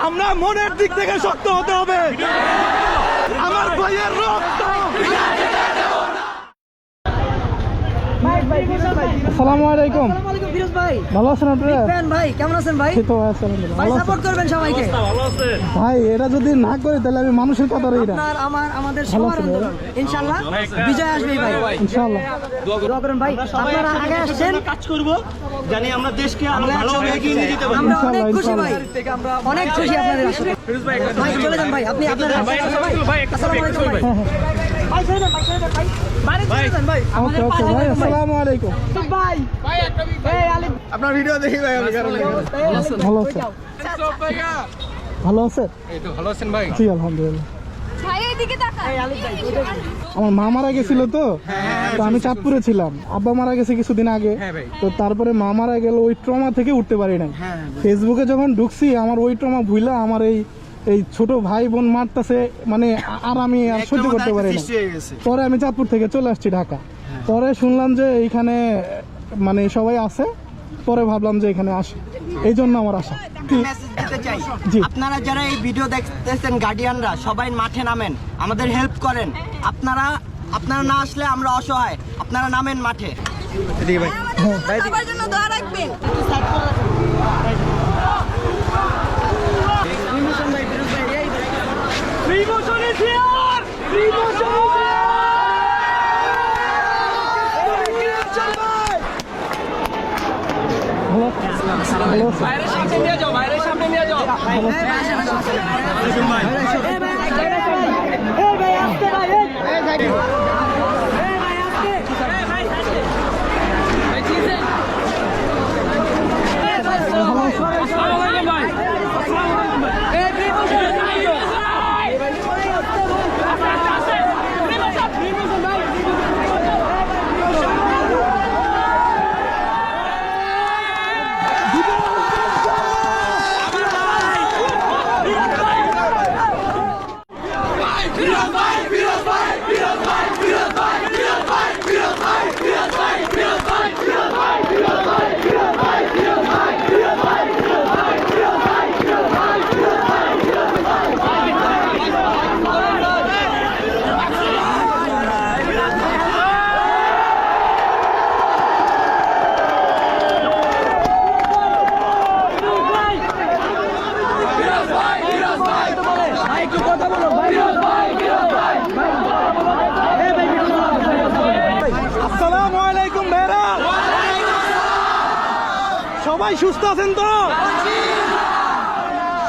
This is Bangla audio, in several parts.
আমরা মনের দিক থেকে শক্ত হতে হবে। আমার ভাইয়ের রক্ত। আসসালামু আলাইকুম। ফিরোজ ভাই ভালো আছেন আপনারা? ভাই কেমন আছেন ভাই? তো আলহামদুলিল্লাহ। ভাই সাপোর্ট করবেন সবাইকে। ভাই এটা যদি না করে তাহলে আমি মানুষের কথা রই না। আপনার আমাদের সবার আন্দোলন ইনশাআল্লাহ বিজয় আসবে ভাই। ইনশাআল্লাহ দোয়া করেন ভাই। আপনারা আগে আসছেন, কাজ করব, জানি আমরা দেশকে আরো ভালোভাবে এগিয়ে নিয়ে যেতে পারি। আমরা অনেক খুশি ভাই, অনেক খুশি আপনাদের আসলে। ভাই চলে যান ভাই, আপনি আপনার আসসালামু আলাইকুম ভাই। ভাই চলে যান, ভাই চলে যান ভাই। বাইরে চলে যান ভাই। ওকে ওকে ভাই, আসসালামু আলাইকুম। ভাই এই আলিম আপনার ভিডিও দেখি ভাই আমি কারণ ভালো আছে। ভালো আছে? এই তো ভালো আছেন ভাই? জি আলহামদুলিল্লাহ। ভাই এইদিকে তাকা। আমার মা মারা গেছিল তো আমি চাঁদপুরে ছিলাম। আব্বা মারা গেছে কিছুদিন আগে। তো তারপরে মা মারা গেল, ওই ট্রমা থেকে উঠতে পারি নাই। ফেসবুকে যখন ঢুকছি আমার ওই ট্রমা ভুইলা আমার এই ছোট ভাই বোন মারতেছে, মানে আর আমি আর সহ্য করতে পারি না। পরে আমি চাঁদপুর থেকে চলে আসছি ঢাকা। পরে শুনলাম যে এইখানে মানে সবাই আছে, পরে ভাবলাম যে এখানে আসি, এই জন্য আমার আশা। জি। আপনারা যারা এই ভিডিও দেখতেছেন গার্ডিয়ানরা সবাই মাঠে নামেন, আমাদের হেল্প করেন। আপনারা না আসলে আমরা অসহায়, আপনারা নামেন মাঠে। সবার জন্য দোয়া রাখবেন। বাইরের সামনে নিয়ে যাও, বাইরের সামনে নিয়ে যাও। আসসালামু আলাইকুম ভাইরা। সবাই সুস্থ আছেন তো?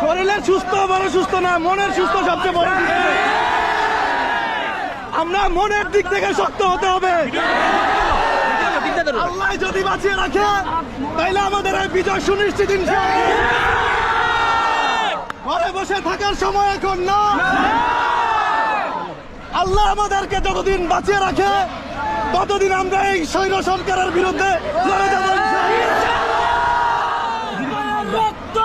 শরীরের সুস্থ বড় সুস্থ না, মনের সুস্থ সবচেয়ে বড়। আমরা মনের দিক থেকে শক্ত হতে হবে। আল্লাহ যদি বাঁচিয়ে রাখে তাইলে আমাদের এই বিজয় সুনিশ্চিত ইনশাআল্লাহ। ঘরে বসে থাকার সময় এখন না। আল্লাহ আমাদেরকে যতদিন বাঁচিয়ে রাখে ততদিন আমরা এই স্বৈর সরকারের বিরুদ্ধে লড়ে যাব। রক্ত